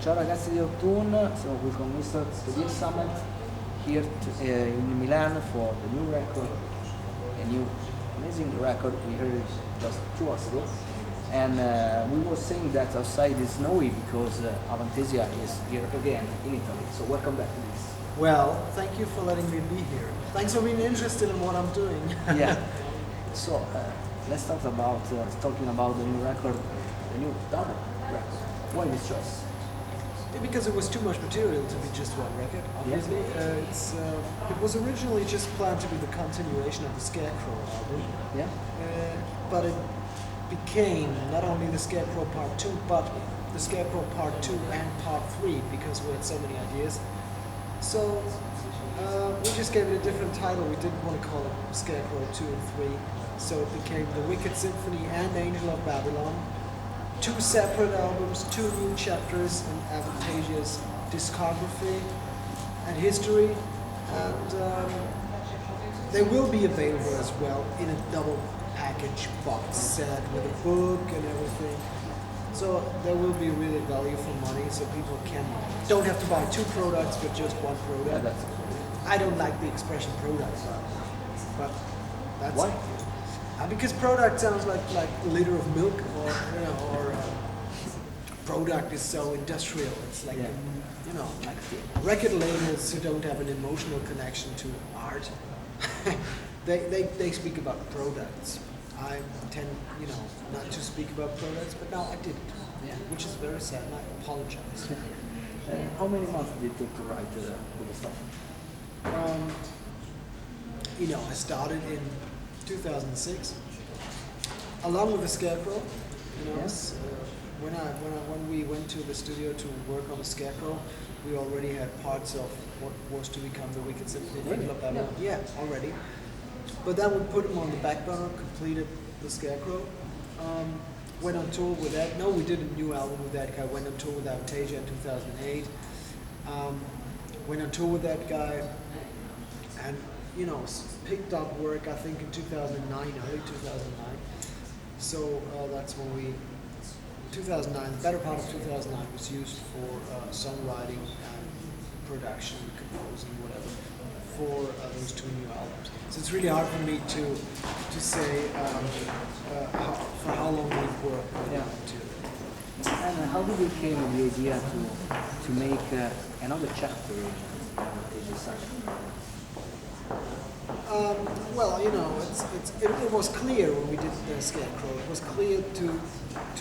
Ciao ragazzi di Ottun, siamo qui con Mr. Tobias Sammet here in Milan for the new record, a new amazing record. We heard it just 2 hours ago, and we were saying that outside is snowy because Avantasia is here again in Italy. So welcome back to this. Well, thank you for letting me be here. Thanks for being interested in what I'm doing. Yeah. So let's talk about talking about the new record, the new double record. Why this choice? Because it was too much material to be just one record, obviously. It was originally just planned to be the continuation of the Scarecrow album. Yeah. But it became not only the Scarecrow Part 2, but the Scarecrow Part 2 and Part 3, because we had so many ideas. So we just gave it a different title. We didn't want to call it Scarecrow 2 and 3. So it became The Wicked Symphony and Angel of Babylon. 2 separate albums, 2 new chapters in Avantasia's discography and history, and they will be available as well in a double package box set with a book and everything. So there will be really value for money, so people don't have to buy 2 products but just 1 product. Yeah, I don't like the expression product, but that's why? Because product sounds like a liter of milk, or product is so industrial. It's like like record labels who don't have an emotional connection to art. they speak about products. I tend not to speak about products, but now I did, which is very sad, and I apologize. How many months did it take to write the stuff? I started in 2006, along with the Scarecrow. When we went to the studio to work on the Scarecrow, we already had parts of what was to become the Wicked Symphony. Really? Yeah, already. But then we put them on the back burner, completed the Scarecrow, went on tour with that. No, we did a new album with that guy. Went on tour with Avantasia in 2008. Went on tour with that guy, and picked up work, I think, in 2009, early 2009. So that's when 2009, the better part of 2009 was used for songwriting and production, composing, whatever, for those 2 new albums. So it's really hard for me to say for how long we've worked on it. And how did you came with the idea to make another chapter in Avantasia Saga? Well, it was clear when we did the Scarecrow. It was clear to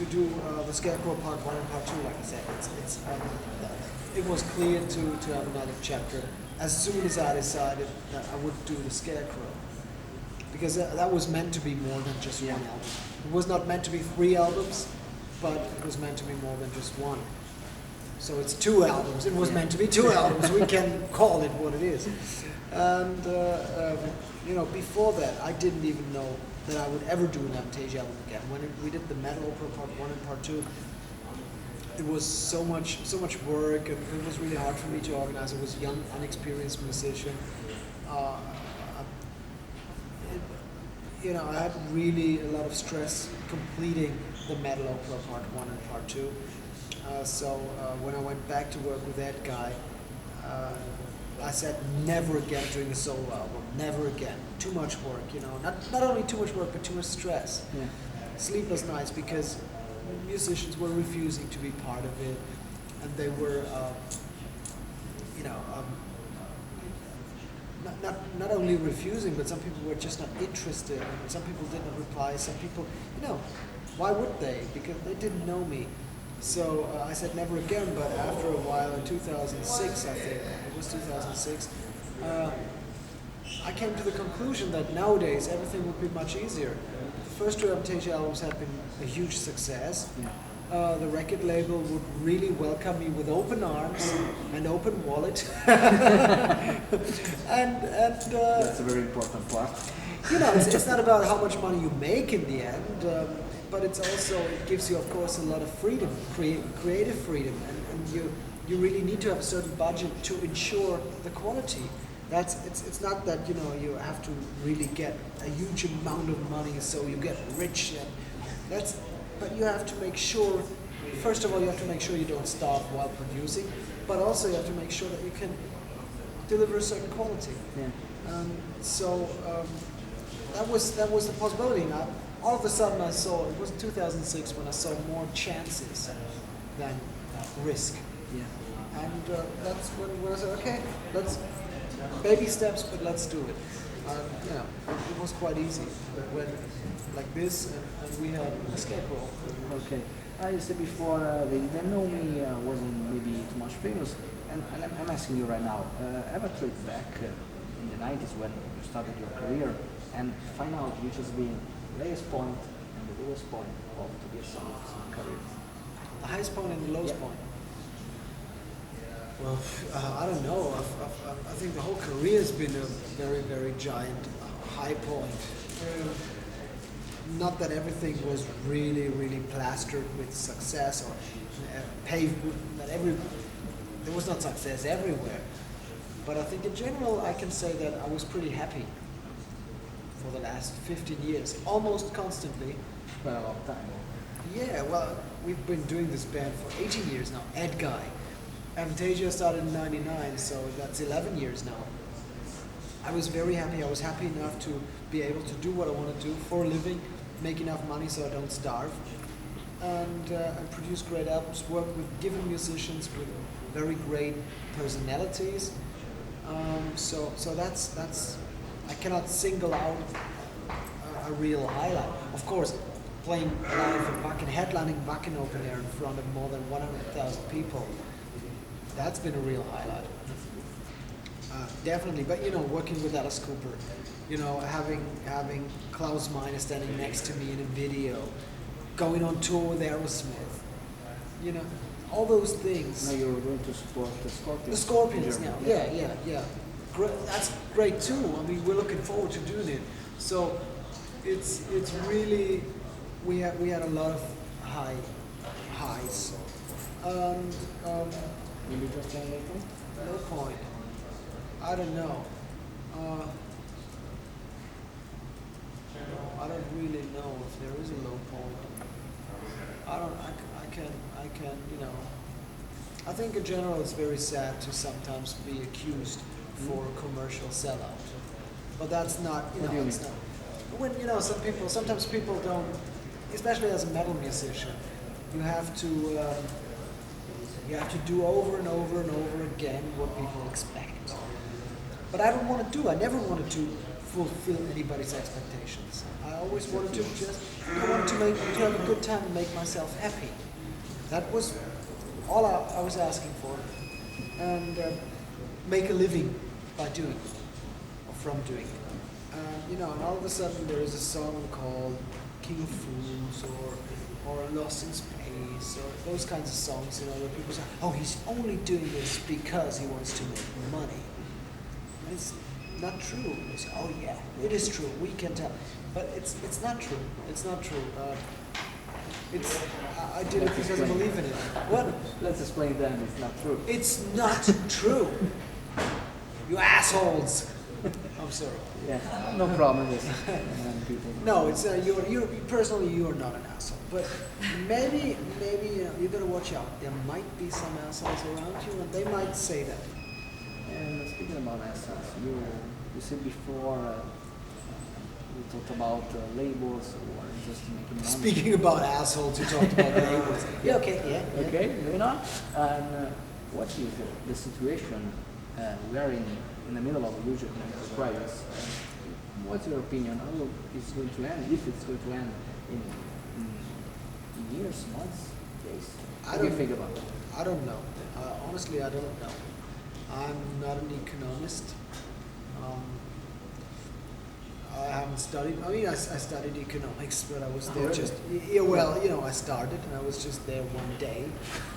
do the Scarecrow Part 1 and Part 2, like I said. It was clear to have another chapter as soon as I decided that I would do the Scarecrow. Because that was meant to be more than just one album. It was not meant to be 3 albums, but it was meant to be more than just one. So it's 2 albums. It was meant to be 2 albums. We can call it what it is. And before that, I didn't even know that I would ever do an Avantasia album again. When we did the Metal Opera Part 1 and Part 2, it was so much work, and it was really hard for me to organize. I was a young, unexperienced musician. I had really a lot of stress completing the Metal Opera Part 1 and Part 2. So when I went back to work with that guy, I said never again doing a solo album, never again. Too much work, not only too much work, but too much stress. Yeah. Sleepless nights, because musicians were refusing to be part of it, and they were, not only refusing, but some people were just not interested. And some people didn't reply. Some people, why would they? Because they didn't know me. So I said never again, but after a while, in 2006, I think, it was 2006, I came to the conclusion that nowadays everything would be much easier. The first 2 Avantasia albums have been a huge success. The record label would really welcome me with open arms and open wallet. and That's a very important part. it's not about how much money you make in the end. But it gives you, of course, a lot of freedom, creative freedom, and you really need to have a certain budget to ensure the quality. It's not that you have to really get a huge amount of money so you get rich. But you have to make sure first of all, you have to make sure you don't starve while producing, but also you have to make sure that you can deliver a certain quality. Yeah. That was the possibility. Now, all of a sudden, I saw it was 2006 when I saw more chances than risk, Yeah. and that's when I said, okay, let's baby steps, but let's do it. You know, it was quite easy when like this, and we had a scarecrow. Okay. I said before, they didn't know me, wasn't maybe too much famous, and I'm asking you right now, ever trip back in the 90s when you started your career and find out which has been the highest point and the lowest point of Tobias Sammet's career? The highest point and the lowest Yeah. point. Well, I don't know. I think the whole career has been a very, very giant high point. Not that everything was really, really plastered with success or paved with there was not success everywhere. But I think in general, I can say that I was pretty happy for the last 15 years, almost constantly. Quite a long time. Yeah, well, we've been doing this band for 18 years now. Ed Guy. Avantasia started in '99, so that's 11 years now. I was very happy. I was happy enough to be able to do what I want to do for a living, make enough money so I don't starve, and produce great albums, work with given musicians with very great personalities. So that's I cannot single out a real highlight. Of course, playing live in Wacken, headlining Wacken open air in front of more than 100,000 people, that's been a real highlight. Definitely, but you know, working with Alice Cooper, you know, having Klaus Meine standing next to me in a video, going on tour with Aerosmith, you know, all those things. Now you're going to support the Scorpions. The Scorpions in now, Germany. yeah. That's great too. I mean, we're looking forward to doing it. So it's really we had a lot of highs, and Maybe just one later? no point. I don't know. I don't really know if there is a low point. I can, you know. I think in general it's very sad to sometimes be accused for a commercial sellout. But that's not, you What do know, you it's mean? not. When, you know, sometimes people don't, especially as a metal musician, you have to do over and over and over again what people expect. But I don't want to do. I never wanted to fulfill anybody's expectations. I always wanted to to have a good time and make myself happy. That was all I was asking for, and make a living by doing it, or from doing it. You know, and all of a sudden there is a song called King of Fools or Lost in Space or those kinds of songs, you know, where people say, oh, he's only doing this because he wants to make money. And it's not true. They say, oh yeah, it is true, we can tell. But it's not true. It's not true. I did it because I believe in it. What? Let's explain that it's not true. It's not true. You assholes. I'm sorry. Yeah, no problem with people. No, it's you're personally you're not an asshole, but maybe you know you gotta watch out. There might be some assholes around you, and they might say that. And speaking about assets, you said before we talked about labels or just making money. Speaking about assholes, you talked about labels. Yeah, okay, yeah. Okay, moving on. And what is the situation? We are in the middle of a huge economic crisis. What's your opinion? How it's going to end? If it's going to end in years, months, days? What do you think about it? I don't know. Honestly, I don't know. I'm not an economist. I haven't studied. I mean, I studied economics, but I was there really? just. Yeah, well, you know, I started and I was just there one day,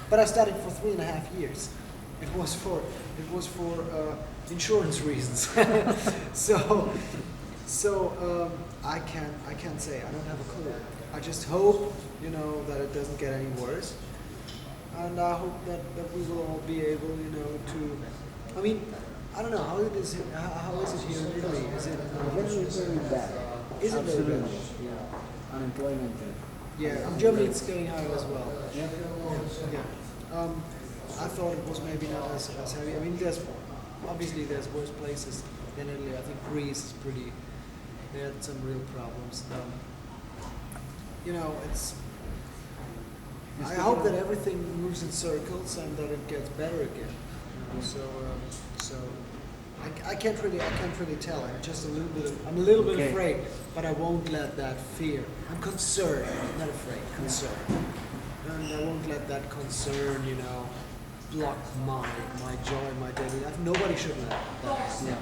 but I studied for 3.5 years. It was for insurance reasons. so I can't say. I don't have a clue. I just hope, you know, that it doesn't get any worse, and I hope that we will all be able, you know, to. I mean, I don't know how it is. How is it here in Italy? Is it Very, very bad. Is it very Absolutely. bad? Yeah. Unemployment Yeah, in Germany it's going higher as well. Yeah. Yeah. I thought it was maybe not as heavy. I mean, obviously there's worse places than Italy. I think Greece is pretty. They had some real problems. It's. I hope that everything moves in circles and that it gets better again. So I can't really tell. I'm just a little bit. I'm a little bit afraid, but I won't let that fear. I'm concerned, not afraid. Concerned, and I won't let that concern, block my joy, my daily life. Nobody should let that. Yeah.